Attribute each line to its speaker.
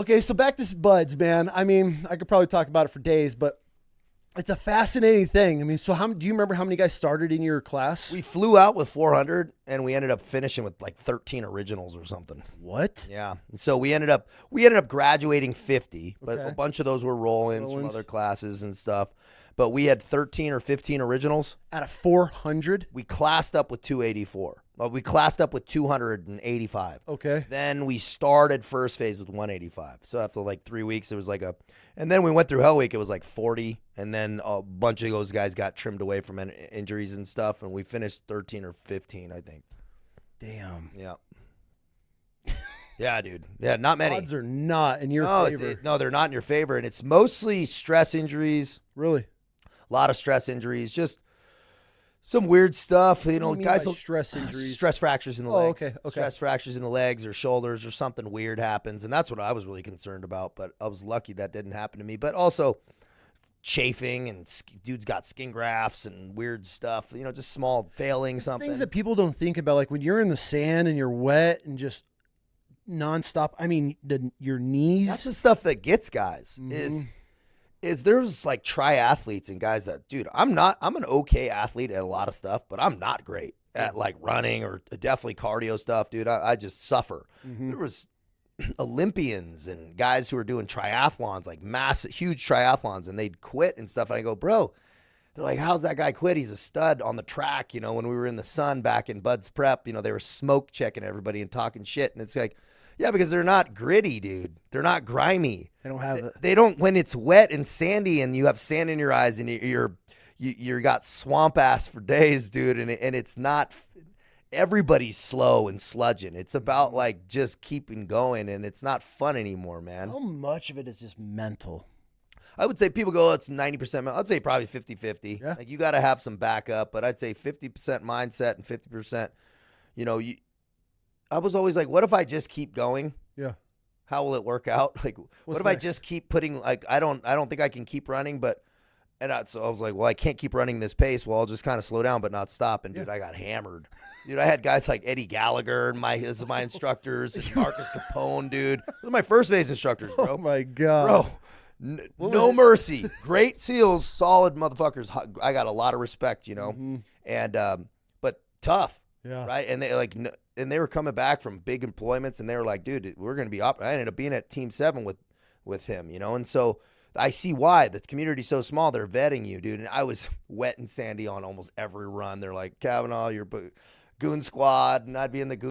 Speaker 1: Okay, so back to buds, man. I mean, I could probably talk about it for days, but it's a fascinating thing. I mean, so do you remember how many guys started in your class?
Speaker 2: We flew out with 400, and we ended up finishing with like 13 originals or something.
Speaker 1: What?
Speaker 2: Yeah. So we ended up graduating 50, but
Speaker 1: Okay.
Speaker 2: a bunch of those were roll-ins from other classes and stuff. But we had 13 or 15 originals.
Speaker 1: Out of 400?
Speaker 2: We classed up with 284. We classed up with 285.
Speaker 1: Okay.
Speaker 2: Then we started first phase with 185. So after like 3 weeks, it was like and then we went through Hell Week. It was like 40. And then a bunch of those guys got trimmed away from injuries and stuff. And we finished 13 or 15, I think.
Speaker 1: Damn.
Speaker 2: Yeah. Yeah, dude. Yeah, not many.
Speaker 1: Odds are not in your favor.
Speaker 2: No, they're not in your favor. And it's mostly stress injuries.
Speaker 1: Really?
Speaker 2: A lot of stress injuries. Just some weird stuff. You know,
Speaker 1: What do you mean
Speaker 2: guys
Speaker 1: by stress injuries.
Speaker 2: Stress fractures in the
Speaker 1: Oh,
Speaker 2: legs.
Speaker 1: okay.
Speaker 2: Stress fractures in the legs or shoulders or something weird happens. And that's what I was really concerned about. But I was lucky that didn't happen to me. But also chafing and dudes got skin grafts and weird stuff. You know, just small failing something.
Speaker 1: Things that people don't think about, like when you're in the sand and you're wet and just nonstop. I mean, your knees.
Speaker 2: That's the stuff that gets guys. Is there's like triathletes and guys that, dude, I'm an okay athlete at a lot of stuff, but I'm not great at like running or definitely cardio stuff, dude. I just suffer. There was Olympians and guys who were doing triathlons, like massive, huge triathlons, and they'd quit and stuff. And I go, bro, they're like, how's that guy quit? He's a stud on the track. You know, when we were in the sun back in Bud's prep, you know, they were smoke checking everybody and talking shit. And it's like, yeah, because they're not gritty, dude. They're not grimy.
Speaker 1: They don't have it.
Speaker 2: They don't, when it's wet and sandy and you have sand in your eyes and you got swamp ass for days, dude. And it's not, everybody's slow and sludging. It's about like just keeping going, and it's not fun anymore, man.
Speaker 1: How much of it is just mental?
Speaker 2: I would say people go, oh, it's 90%. I'd say probably 50-50.
Speaker 1: Yeah.
Speaker 2: Like you got to have some backup, but I'd say 50% mindset and 50%, you know, I was always like, what if I just keep going?
Speaker 1: Yeah.
Speaker 2: How will it work out? Like, what if I just keep putting, like, I don't think I can keep running, but, so I was like, well, I can't keep running this pace. Well, I'll just kind of slow down, but not stop. And dude, I got hammered. Dude, I had guys like Eddie Gallagher and my instructors, and Marcus Capone, dude. Those are my first phase instructors, bro.
Speaker 1: Oh my God.
Speaker 2: Bro, no mercy. Great SEALs, solid motherfuckers. I got a lot of respect, you know, and, but tough.
Speaker 1: Yeah.
Speaker 2: Right. And they were coming back from big employments, and they were like, dude, we're going to be I ended up being at Team 7 with him, you know? And so I see why the community's so small. They're vetting you, dude. And I was wet and sandy on almost every run. They're like, Kavanaugh, you're Goon Squad. And I'd be in the Goon